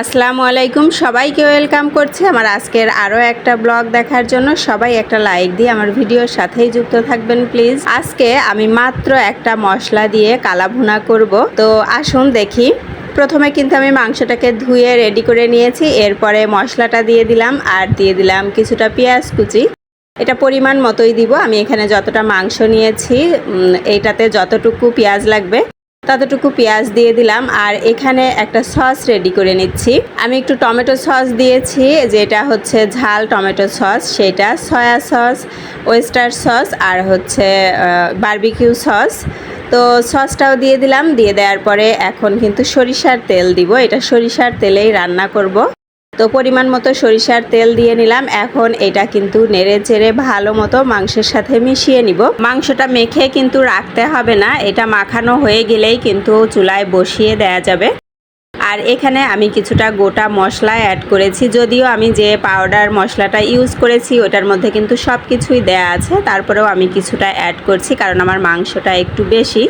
আসসালামু আলাইকুম, সবাইকে ওয়েলকাম করছি আমার আজকের আরও একটা ব্লগ দেখার জন্য। সবাই একটা লাইক দিয়ে আমার ভিডিওর সাথেই যুক্ত থাকবেন প্লিজ। আজকে আমি মাত্র একটা মশলা দিয়ে কালা ভুনা করব, তো আসুন দেখি। প্রথমে কিন্তু আমি মাংসটাকে ধুয়ে রেডি করে নিয়েছি, এরপরে মশলাটা দিয়ে দিলাম আর দিয়ে দিলাম কিছুটা পেঁয়াজ কুচি। এটা পরিমাণ মতোই দিব, আমি এখানে যতটা মাংস নিয়েছি এইটাতে যতটুকু পেঁয়াজ লাগবে ততটুকু পেঁয়াজ দিয়ে দিলাম। আর এখানে একটা সস রেডি করে নিচ্ছি। আমি একটু টমেটো সস দিয়েছি, যেটা হচ্ছে ঝাল টমেটো সস, সেটা সয়া সস, ওয়েস্টার সস আর হচ্ছে বারবিকিউ সস। তো সসটাও দিয়ে দিলাম। দিয়ে দেওয়ার পরে এখন কিন্তু সরিষার তেল দিব, এটা সরিষার তেলেই রান্না করব। তো পরিমাণ মতো সরিষার তেল দিয়ে নিলাম। এখন এটা কিন্তু নেড়ে চেড়ে ভালো মতো মাংসের সাথে মিশিয়ে নিব। মাংসটা মেখে কিন্তু রাখতে হবে না, এটা মাখানো হয়ে গেলেই কিন্তু চুলায় বসিয়ে দেয়া যাবে। আর এখানে আমি কিছুটা গোটা মশলা অ্যাড করেছি, যদিও আমি যে পাউডার মশলাটা ইউজ করেছি ওটার মধ্যে কিন্তু সব কিছুই দেয়া আছে, তারপরেও আমি কিছুটা অ্যাড করছি কারণ আমার মাংসটা একটু বেশি।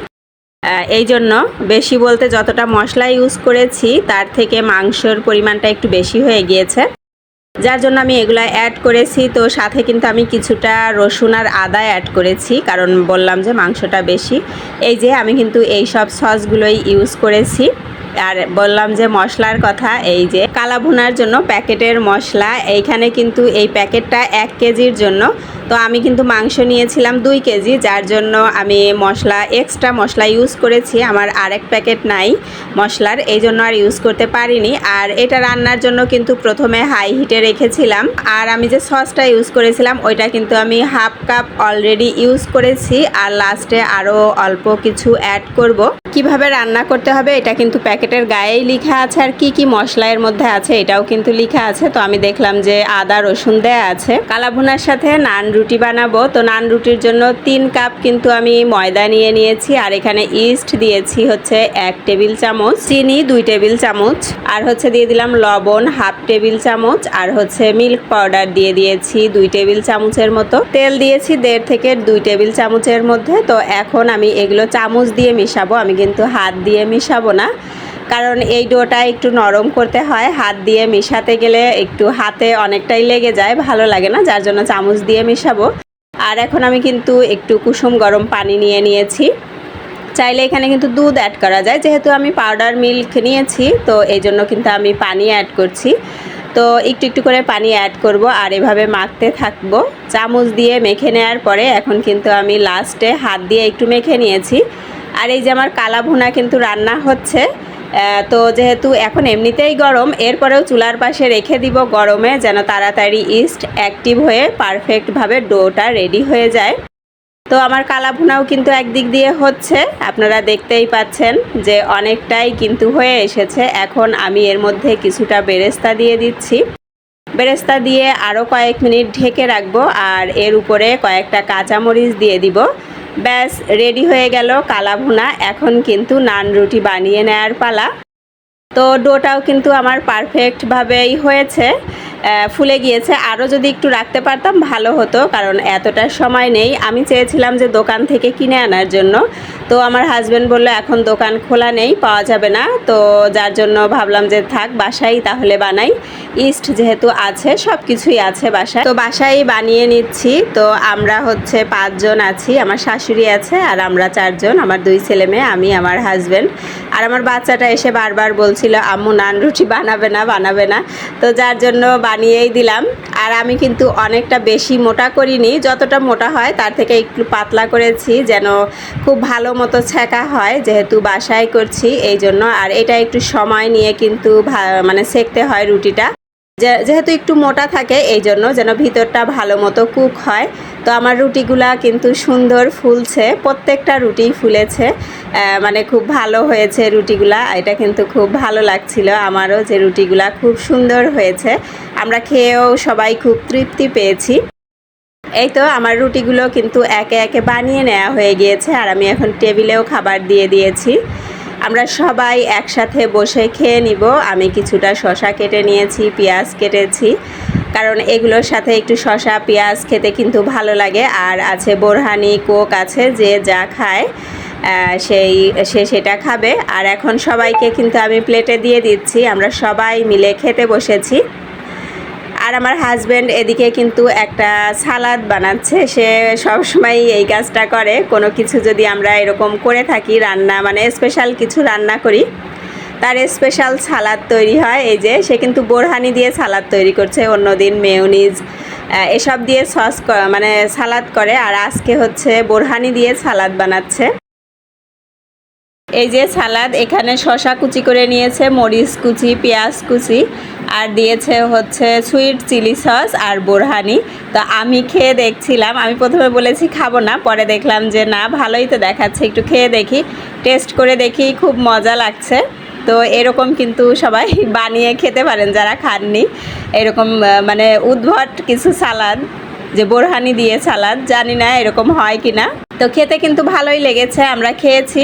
এই জন্য বেশি বলতে যতটা মশলা ইউজ করেছি তার থেকে মাংসর পরিমাণটা একটু বেশি হয়ে গিয়েছে, যার জন্য আমি এগুলা অ্যাড করেছি। তো সাথে কিন্তু আমি কিছুটা রসুন আর আদা অ্যাড করেছি, কারণ বললাম যে মাংসটা বেশি। এই যে আমি কিন্তু এই সব সসগুলোই ইউজ করেছি। আর বললাম যে মশলার কথা, এই যে কালা ভুনার জন্য প্যাকেটের মশলা, এইখানে কিন্তু এই প্যাকেটটা 1 কেজির জন্য। তো আমি কিন্তু মাংস নিয়েছিলাম 2 কেজি, যার জন্য আমি এক্সট্রা মশলা ইউজ করেছি। আমার আরেক প্যাকেট নাই মশলার, এই জন্য আর ইউজ করতে পারিনি। আর এটা রান্নার জন্য কিন্তু প্রথমে হাই হিটে রেখেছিলাম। আর আমি যে সসটা ইউজ করেছিলাম ওইটা কিন্তু আমি হাফ কাপ অলরেডি ইউজ করেছি, আর লাস্টে আরও অল্প কিছু অ্যাড করব। কিভাবে রান্না করতে হবে এটা কিন্তু প্যাকেটের গায়েই লেখা আছে, আর কি কি মশলা এর মধ্যে আছে এটাও কিন্তু লেখা আছে। তো আমি দেখলাম যে আদা রসুন দেয়া আছে। কালা ভুনার সাথে নান রুটি বানাবো, তো নান রুটির জন্য 3 কাপ কিন্তু আমি ময়দা নিয়ে নিয়েছি। আর এখানে ইস্ট দিয়েছি হচ্ছে 1 টেবিল চামচ, চিনি 2 টেবিল চামচ, আর হচ্ছে দিয়ে দিলাম লবণ হাফ টেবিল চামচ, আর হচ্ছে মিল্ক পাউডার দিয়ে দিয়েছি 2 টেবিল চামচের মতো, তেল দিয়েছি 1.5 থেকে 2 টেবিল চামচের মধ্যে। তো এখন আমি এগুলো চামচ দিয়ে মিশাবো, আমি কিন্তু হাত দিয়ে মিশাবো না, কারণ এই ডোটা একটু নরম করতে হয়। হাত দিয়ে মিশাতে গেলে একটু হাতে অনেকটাই লেগে যায়, ভালো লাগে না, যার জন্য চামচ দিয়ে মিশাবো। আর এখন আমি কিন্তু একটু কুসুম গরম পানি নিয়ে নিয়েছি। চাইলে এখানে কিন্তু দুধ অ্যাড করা যায়, যেহেতু আমি পাউডার মিল্ক নিয়েছি তো এই জন্য কিন্তু আমি পানি অ্যাড করছি। তো একটু একটু করে পানি অ্যাড করব আর এভাবে মাখতে থাকবো চামচ দিয়ে। মেখে নেওয়ার পরে এখন কিন্তু আমি লাস্টে হাত দিয়ে একটু মেখে নিয়েছি। আর এই যে আমার কালা ভুনা কিন্তু রান্না হচ্ছে। তো যেহেতু এখন এমনিতেই গরম, এরপরেও চুলার পাশে রেখে দিব গরমে, যেন তাড়াতাড়ি ইস্ট অ্যাক্টিভ হয়ে পারফেক্টভাবে ডোটা রেডি হয়ে যায়। তো আমার কালা ভুনাও কিন্তু একদিক দিয়ে হচ্ছে, আপনারা দেখতেই পাচ্ছেন যে অনেকটাই কিন্তু হয়ে এসেছে। এখন আমি এর মধ্যে কিছুটা বেরেস্তা দিয়ে দিচ্ছি। বেরেস্তা দিয়ে আরও কয়েক মিনিট ঢেকে রাখবো, আর এর উপরে কয়েকটা কাঁচামরিচ দিয়ে দিব। ব্যাস রেডি হয়ে গেল কালা ভুনা। এখন কিন্তু নান রুটি বানিয়ে নেওয়ার পালা। তো ডোটাও কিন্তু আমার পারফেক্টভাবেই হয়েছে, ফুলে গিয়েছে। আরও যদি একটু রাখতে পারতাম ভালো হতো, কারণ এতটা সময় নেই। আমি চেয়েছিলাম যে দোকান থেকে কিনে আনার জন্য, তো আমার হাজব্যান্ড বলল এখন দোকান খোলা নেই, পাওয়া যাবে না। তো যার জন্য ভাবলাম যে থাক বাসায় তাহলে বানাই, ইস্ট যেহেতু আছে সব কিছুই আছে বাসায়, তো বাসায় বানিয়ে নিচ্ছি। তো আমরা হচ্ছে 5 জন আছি, আমার শাশুড়ি আছে আর আমরা 4 জন, আমার 2 ছেলে মেয়ে, আমি, আমার হাজব্যান্ড। আর আমার বাচ্চাটা এসে বারবার বলছিল আম্মু নান রুটি বানাবে না, তো যার জন্য বানিয়েই দিলাম। আর আমি কিন্তু অনেকটা বেশি মোটা করিনি, যতটা মোটা হয় তার থেকে একটু পাতলা করেছি, যেন খুব ভালো মতো ছেঁকা হয়, যেহেতু বাসায় করছি এই জন্য। আর এটা একটু সময় নিয়ে কিন্তু মানে সেঁকতে হয় রুটিটা, যেহেতু একটু মোটা থাকে এই জন্য, যেন ভিতরটা ভালো মতো কুক হয়। তো আমার রুটিগুলা কিন্তু সুন্দর ফুলছে, প্রত্যেকটা রুটি ফুলেছে, মানে খুব ভালো হয়েছে রুটিগুলা। এটা কিন্তু খুব ভালো লাগছিল আমারও যে রুটিগুলা খুব সুন্দর হয়েছে। আমরা খেয়েও সবাই খুব তৃপ্তি পেয়েছি। এই তো আমার রুটিগুলো কিন্তু একে একে বানিয়ে নেওয়া হয়ে গিয়েছে, আর আমি এখন টেবিলেও খাবার দিয়ে দিয়েছি। আমরা সবাই একসাথে বসে খেয়ে নিব। আমি কিছুটা শসা কেটে নিয়েছি, পেঁয়াজ কেটেছি, কারণ এগুলোর সাথে একটু শসা পেঁয়াজ খেতে কিন্তু ভালো লাগে। আর আছে বোরহানি, কোক আছে, যে যা খায়। সে সেটা খাবে। আর এখন সবাইকে কিন্তু আমি প্লেটে দিয়ে দিচ্ছি, আমরা সবাই মিলে খেতে বসেছি। আর আমার হাজব্যান্ড এদিকে কিন্তু একটা সালাদ বানাচ্ছে, সে সবসময় এই কাজটা করে। কোনো কিছু যদি আমরা এরকম করে থাকি রান্না, মানে স্পেশাল কিছু রান্না করি, তার স্পেশাল সালাদ তৈরি হয়। এই যে সে কিন্তু বোরহানি দিয়ে সালাদ তৈরি করছে, অন্যদিন মেয়োনিজ এসব দিয়ে সস মানে সালাদ করে, আর আজকে হচ্ছে বোরহানি দিয়ে সালাদ বানাচ্ছে। এই যে সালাদ, এখানে শসা কুচি করে নিয়েছে, মরিচ কুচি, পেঁয়াজ কুচি, আর দিয়েছে হচ্ছে সুইট চিলি সস আর বোরহানি। তো আমি খেয়ে দেখছিলাম, আমি প্রথমে বলেছি খাবো না, পরে দেখলাম যে না ভালোই তো দেখাচ্ছে, একটু খেয়ে দেখি, টেস্ট করে দেখি, খুব মজা লাগছে। তো এরকম কিন্তু সবাই বানিয়ে খেতে পারেন যারা খাননি, এরকম মানে উদ্ভট কিছু সালাদ, যে বোরহানি দিয়ে সালাদ, জানি না এরকম হয় কি না। তো খেতে কিন্তু ভালোই লেগেছে, আমরা খেয়েছি।